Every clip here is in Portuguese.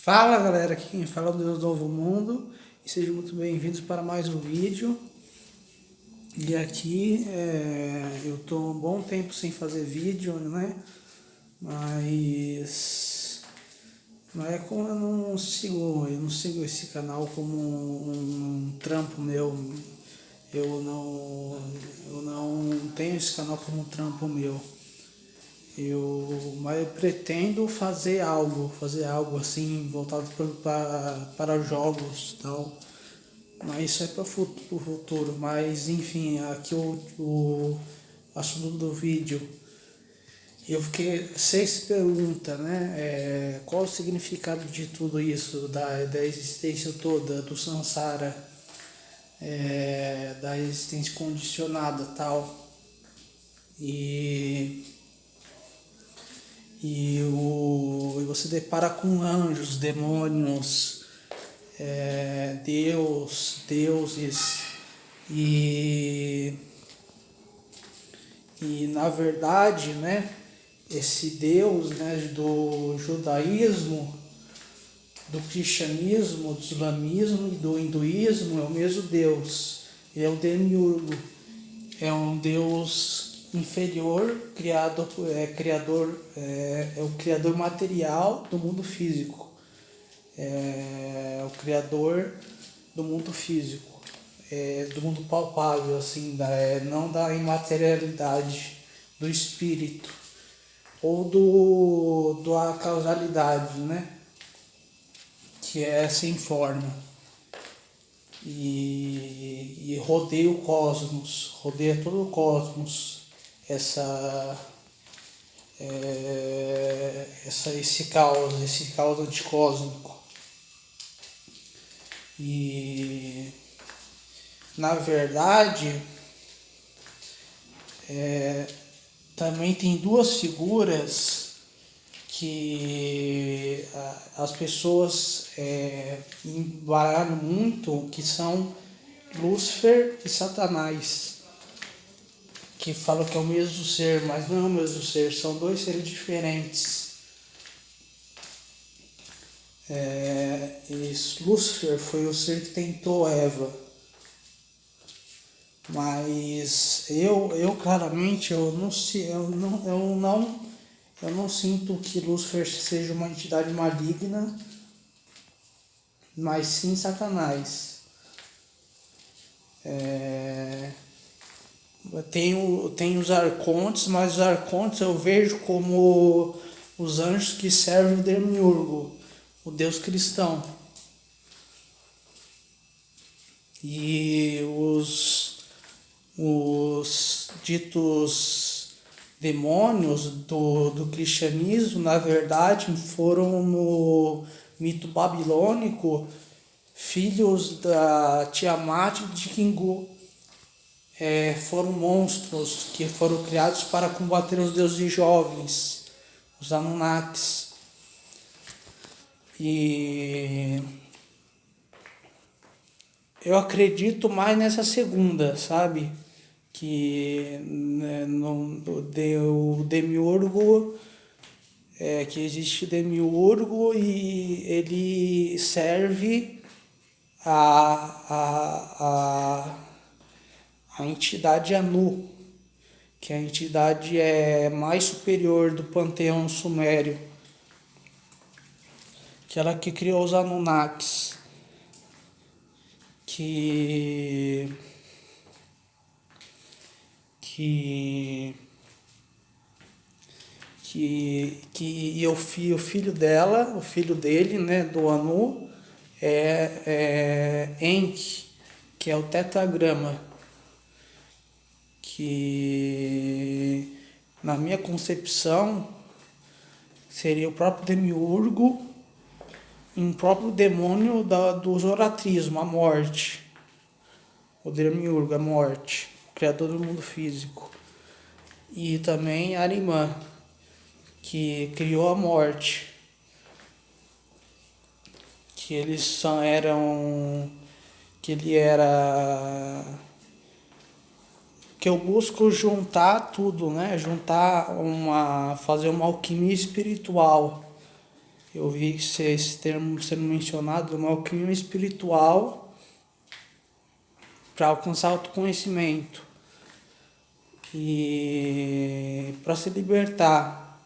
Fala galera, aqui quem fala é o Deus do Novo Mundo e sejam muito bem-vindos para mais um vídeo. E aqui eu tô um bom tempo sem fazer vídeo, né? Mas não é como eu não sigo esse canal como um trampo meu. Eu não tenho esse canal como um trampo meu. Mas eu pretendo fazer algo assim, voltado para jogos e tal. Mas isso é para o futuro. Mas enfim, aqui o assunto do vídeo. Eu fiquei, seis perguntas, né? Qual o significado de tudo isso, da existência toda, do samsara, da existência condicionada tal. E e você depara com anjos, demônios, deuses, e, e na verdade, né, esse Deus, né, do judaísmo, do cristianismo, do islamismo e do hinduísmo é o mesmo Deus. Ele é o Demiurgo, é um Deus inferior, é o criador material do mundo físico, é o criador do mundo físico, do mundo palpável, assim, não da imaterialidade, do espírito ou da causalidade, né? Que é sem forma e rodeia todo o cosmos essa esse caos anticósmico. E na verdade também tem duas figuras que as pessoas embaralham muito, que são Lúcifer e Satanás, que falam que é o mesmo ser, mas não é o mesmo ser, são dois seres diferentes. Lúcifer foi o ser que tentou Eva, mas eu claramente eu não sinto que Lúcifer seja uma entidade maligna, mas sim Satanás. Tem os arcontes, mas os arcontes eu vejo como os anjos que servem o Demiurgo, o Deus cristão. E os ditos demônios do cristianismo, na verdade, foram no mito babilônico filhos da Tiamat e de Kingu. Foram monstros que foram criados para combater os deuses jovens, os Anunnakis. E eu acredito mais nessa segunda, sabe? Que né, o Demiurgo, que existe Demiurgo e ele serve a entidade Anu, que é a entidade mais superior do panteão sumério, que ela que criou os Anunnakis, que que e o filho dela, o filho dele, né, do Anu, é Enki, que é o tetragrama, que na minha concepção seria o próprio Demiurgo, um próprio demônio do zoratrismo, a morte. O Demiurgo, a morte, criador do mundo físico. E também Arimã, que criou a morte. Que eles eram. Que ele era. Que eu busco juntar tudo, né? Fazer uma alquimia espiritual. Eu vi esse termo sendo mencionado, é o caminho espiritual para alcançar autoconhecimento e para se libertar.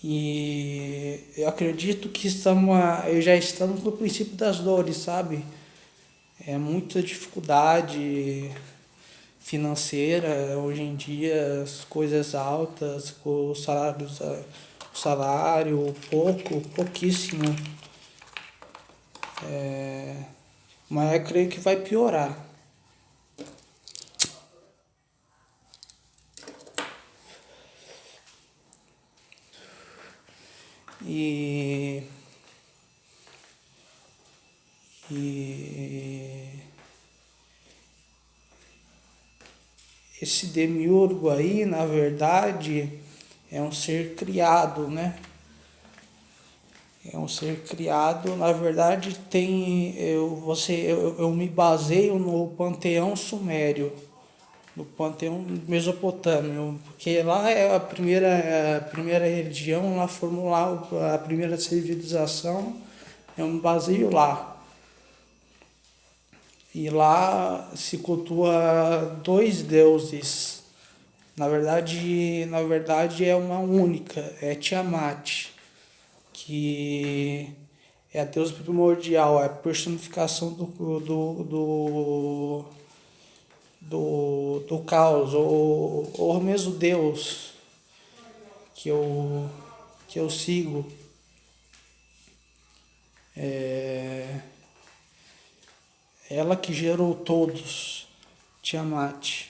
E eu acredito que já estamos no princípio das dores, sabe? É muita dificuldade financeira hoje em dia, as coisas altas, o salário pouquíssimo. Mas eu creio que vai piorar. E, e esse demiurgo aí, na verdade, é um ser criado, né? É um ser criado, na verdade eu me baseio no panteão sumério, no panteão mesopotâmio, porque lá é a primeira religião, lá formou lá a primeira civilização, eu me baseio lá. E lá se cultua dois deuses. Na verdade é uma única, é Tiamat, que é a deusa primordial, é a personificação do caos, ou mesmo Deus que eu sigo. É ela que gerou todos, Tiamat.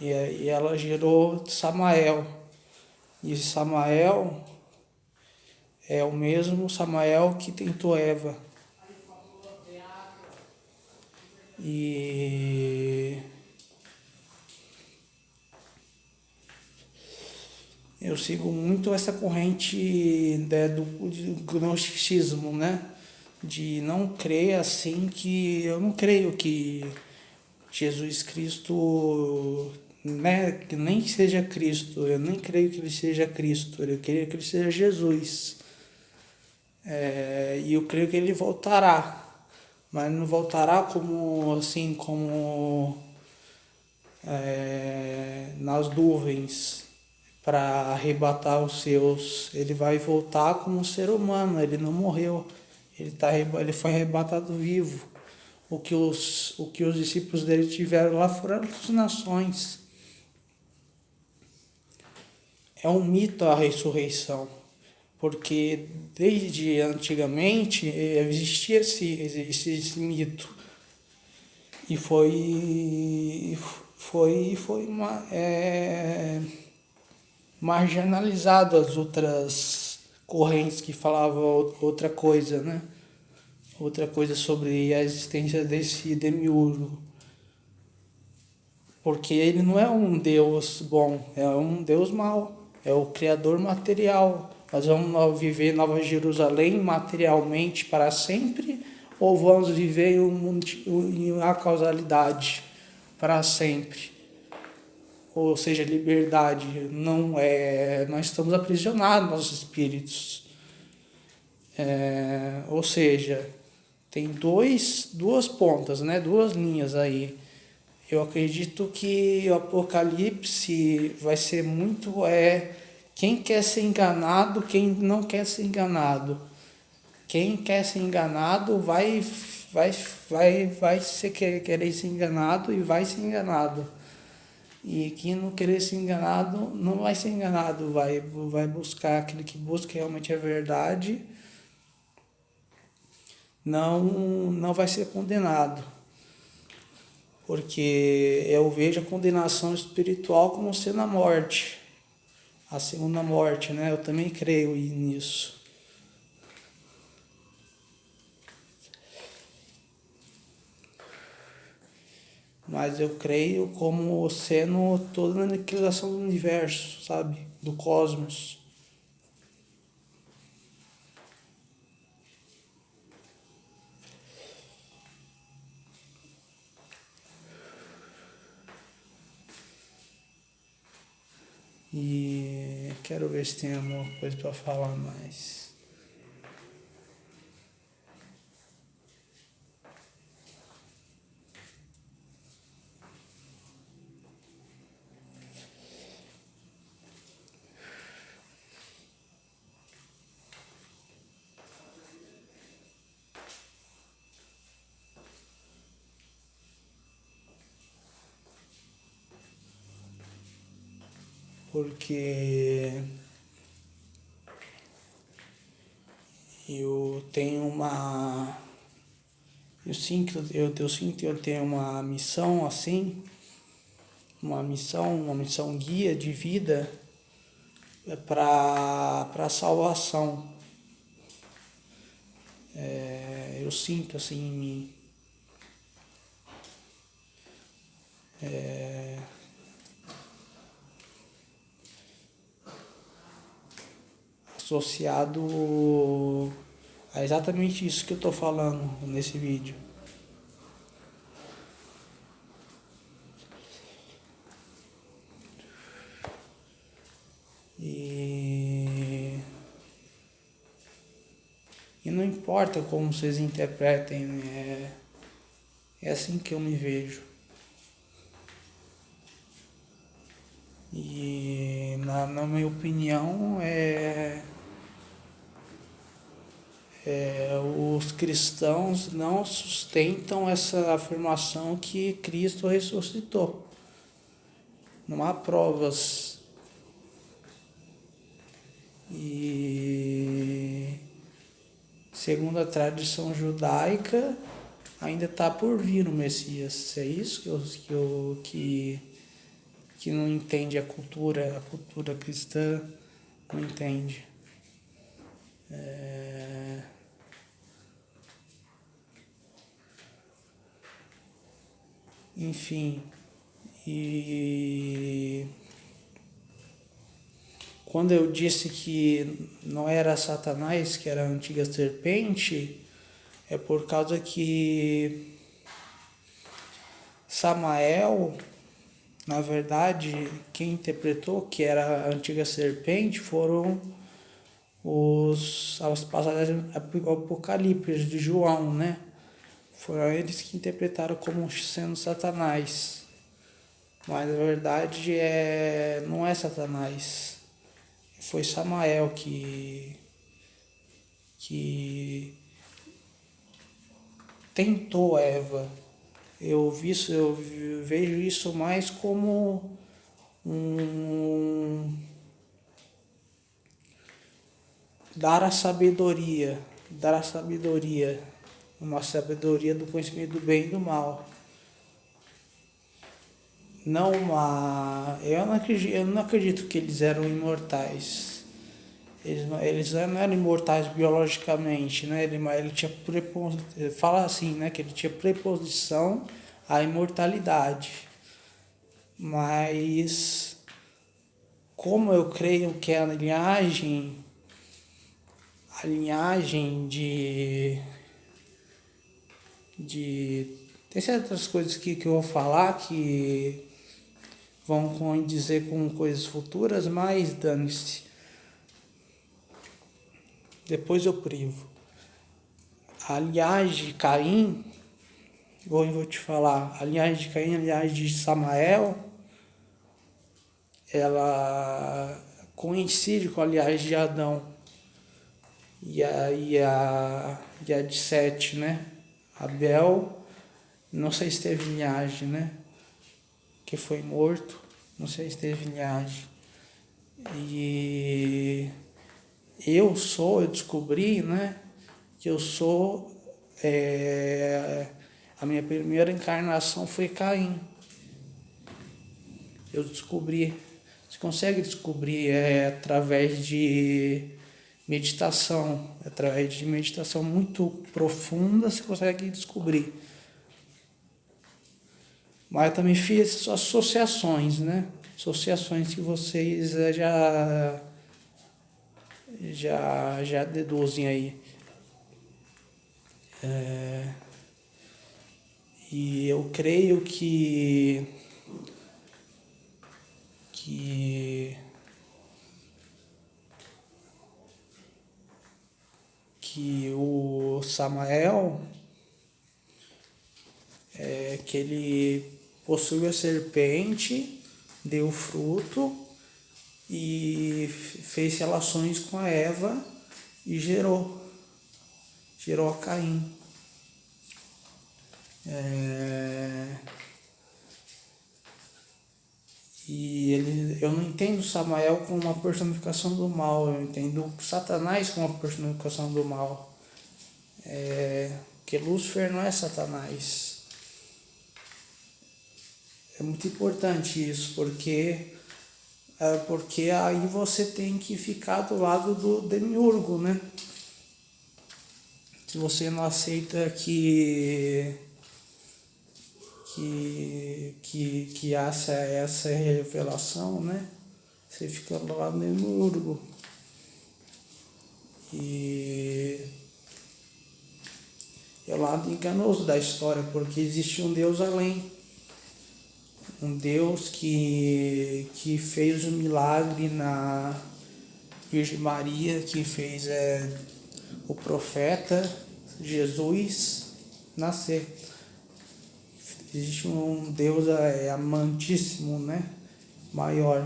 E ela gerou Samael. E Samael é o mesmo Samael que tentou Eva. E eu sigo muito essa corrente, né, do gnosticismo, né? De não crer assim, que eu não creio que Jesus Cristo, né, que nem seja Cristo, eu nem creio que ele seja Cristo, eu creio que ele seja Jesus. E eu creio que ele voltará, mas não voltará como assim, como nas nuvens para arrebatar os seus. Ele vai voltar como um ser humano, ele não morreu, ele foi arrebatado vivo. O que os discípulos dele tiveram lá foram alucinações. É um mito a ressurreição, porque desde antigamente existia esse mito e foi marginalizado as outras correntes que falavam outra coisa, né? Outra coisa sobre a existência desse demiurgo. Porque ele não é um Deus bom, é um Deus mau. É o Criador material. Nós vamos viver em Nova Jerusalém materialmente para sempre, ou vamos viver em uma causalidade para sempre? Ou seja, liberdade. Não é, nós estamos aprisionados, nossos espíritos. Ou seja, tem duas pontas, né? Duas linhas aí. Eu acredito que o Apocalipse vai ser muito quem quer ser enganado, quem não quer ser enganado. Quem quer ser enganado vai querer ser enganado e vai ser enganado. E quem não querer ser enganado não vai ser enganado, vai buscar aquele que busca realmente a verdade, não vai ser condenado. Porque eu vejo a condenação espiritual como sendo a morte, a segunda morte, né? Eu também creio nisso. Mas eu creio como sendo toda a aniquilação do universo, sabe? Do cosmos. E Quero ver se tem alguma coisa para falar mais. Porque eu tenho uma. Eu sinto que eu tenho uma missão assim, uma missão guia de vida para salvação. Eu sinto assim em mim. Associado a exatamente isso que eu estou falando nesse vídeo. E não importa como vocês interpretem, é assim que eu me vejo. E na minha opinião os cristãos não sustentam essa afirmação que Cristo ressuscitou. Não há provas. E segundo a tradição judaica, ainda está por vir o Messias. É isso que não entende a cultura cristã não entende. Enfim, e quando eu disse que não era Satanás, que era a antiga serpente, é por causa que Samael, na verdade, quem interpretou que era a antiga serpente foram as passagens apocalípticas de João, né? Foram eles que interpretaram como sendo Satanás. Mas na verdade não é Satanás. Foi Samael que tentou Eva. Eu vejo isso mais como dar a sabedoria, uma sabedoria do conhecimento do bem e do mal. Eu não acredito que eles eram imortais. Eles não eram imortais biologicamente, né? Ele tinha fala assim, né? Que ele tinha preposição à imortalidade. Mas como eu creio que a linhagem tem certas coisas que eu vou falar que vão condizer com coisas futuras, mas dane-se. Depois eu privo. A linhagem de Caim, eu vou te falar, a linhagem de Caim, a linhagem de Samael, ela coincide com a linhagem de Adão e a de Sete, né? Abel, não sei se teve linhagem, né? Que foi morto, não sei se teve linhagem. E eu descobri, né? Que eu sou, a minha primeira encarnação foi Caim. Eu descobri, você consegue descobrir através de meditação, através de meditação muito profunda, você consegue descobrir. Mas eu também fiz associações, né? Associações que vocês já deduzem aí. E eu creio que que o Samael, que ele possuiu a serpente, deu fruto e fez relações com a Eva e gerou a Caim. Eu não entendo Samael como uma personificação do mal, eu entendo Satanás como uma personificação do mal. Porque Lúcifer não é Satanás. É muito importante isso, porque aí você tem que ficar do lado do demiurgo, né? Se você não aceita que essa revelação, né? Você fica do lado do demiurgo. E é o lado enganoso da história, porque existe um Deus além. Um Deus que fez um milagre na Virgem Maria, que fez o profeta Jesus nascer. Existe um Deus amantíssimo, né? Maior,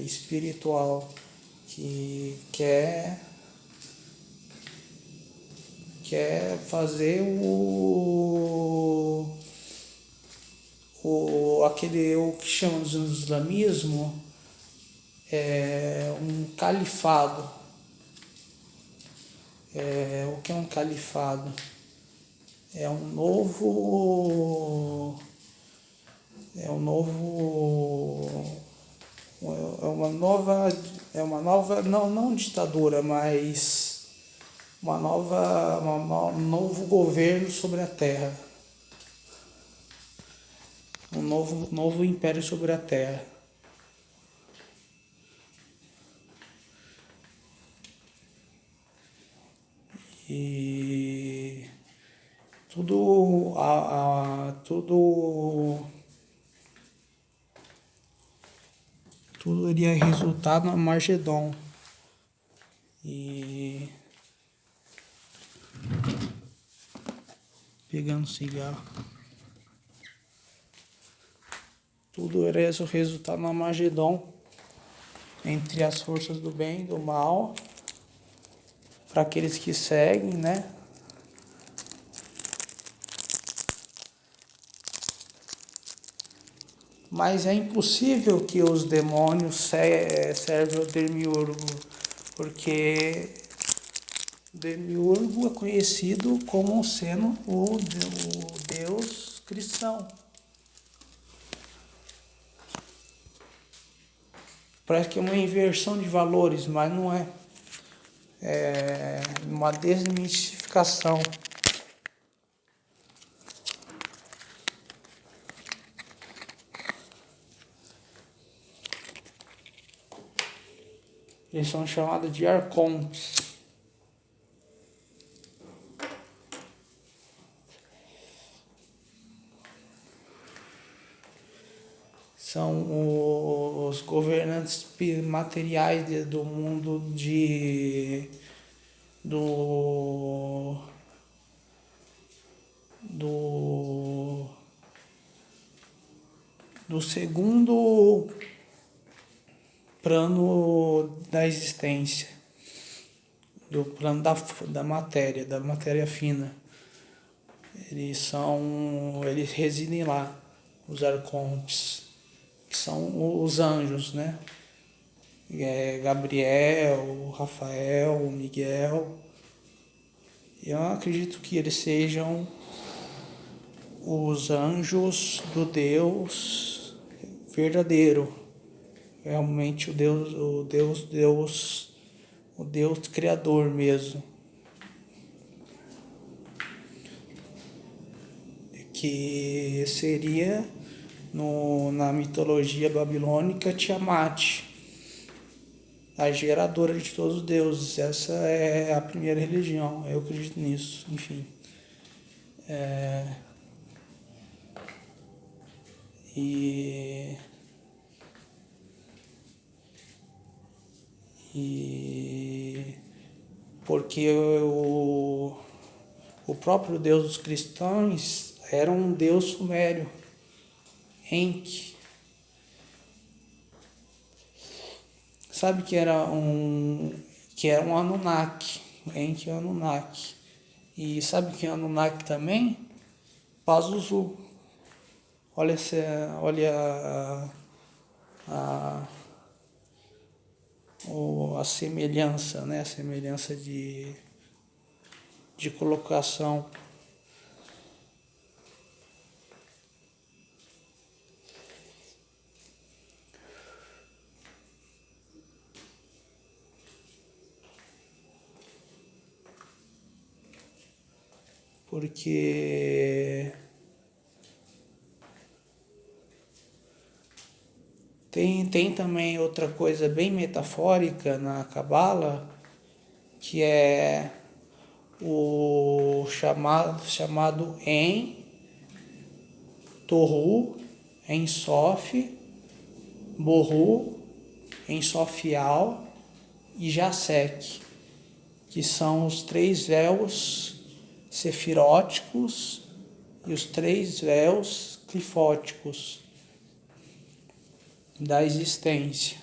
espiritual, que quer fazer o que chamam de islamismo, um califado. O que é um califado? É uma nova, não ditadura, mas um novo governo sobre a terra. Um novo império sobre a terra. E tudo iria resultar no Armagedon. E pegando cigarro. Tudo iria resultar no Armagedon entre as forças do bem e do mal, para aqueles que seguem, né? Mas é impossível que os demônios servem ao demiurgo, porque o demiurgo é conhecido como sendo o Deus cristão. Parece que é uma inversão de valores, mas não é. É uma desmistificação. Eles são chamados de arcontes. São os governantes materiais do mundo do segundo plano da existência, do plano da matéria fina. Eles residem lá, os arcontes, que são os anjos, né? Gabriel, Rafael, Miguel. Eu acredito que eles sejam os anjos do Deus verdadeiro, realmente o Deus criador mesmo, que seria na mitologia babilônica Tiamat, a geradora de todos os deuses. Essa é a primeira religião, eu acredito nisso, enfim. E porque o próprio Deus dos cristãos era um Deus sumério, Enki. Sabe que era um Anunnaki, Enki é um Anunnaki. E sabe que é Anunnaki também? Pazuzu. Olha, olha a, a semelhança, né? A semelhança de colocação. Porque tem também outra coisa bem metafórica na Cabala, que é o chamado En, Tohu, En Sof, Borru, En Sofial e Jasek, que são os 3 véus sefiróticos e os 3 véus clifóticos da existência.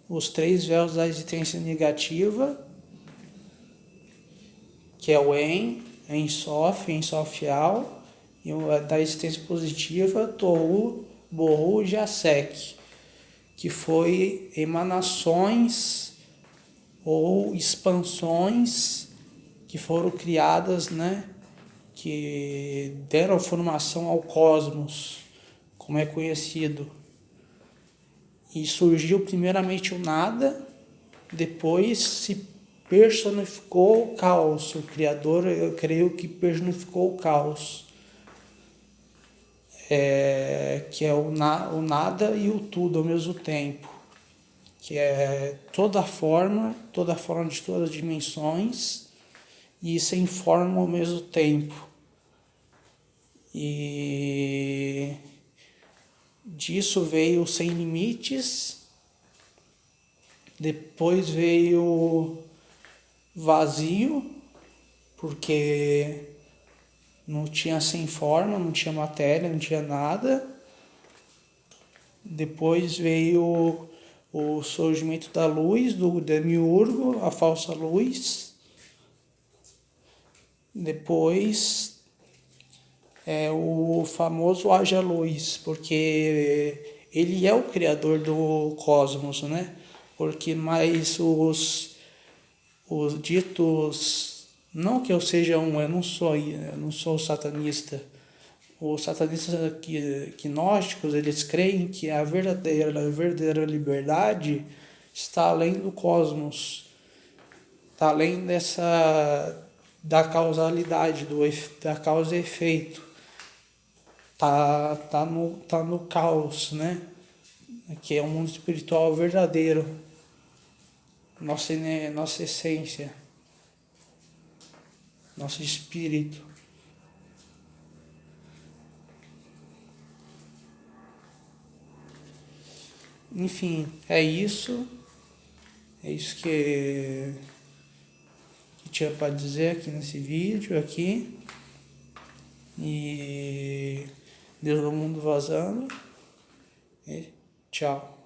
Os 3 véus da existência negativa, que é o En Sof, En Sofial, e o da existência positiva, Tohu, Borru e Jasek, que foi emanações ou expansões que foram criadas, né, que deram formação ao cosmos, como é conhecido. E surgiu primeiramente o nada, depois se personificou o caos. O Criador, eu creio que personificou o caos, que é o nada e o tudo ao mesmo tempo, que é toda forma de todas as dimensões e sem forma ao mesmo tempo. E disso veio Sem Limites, depois veio Vazio, porque não tinha sem forma, não tinha matéria, não tinha nada. Depois veio o surgimento da luz, do demiurgo, a falsa luz. Depois é o famoso haja luz, porque ele é o criador do cosmos, né? Porque mais os ditos, não que eu seja eu não sou satanista. Os satanistas gnósticos, eles creem que a verdadeira liberdade está além do cosmos, está além da causalidade, da causa e efeito. Tá no caos, né? Que é um mundo espiritual verdadeiro, nossa essência, nosso espírito. Enfim, é isso que tinha para dizer aqui nesse vídeo aqui. E Deus do mundo vazando. E tchau.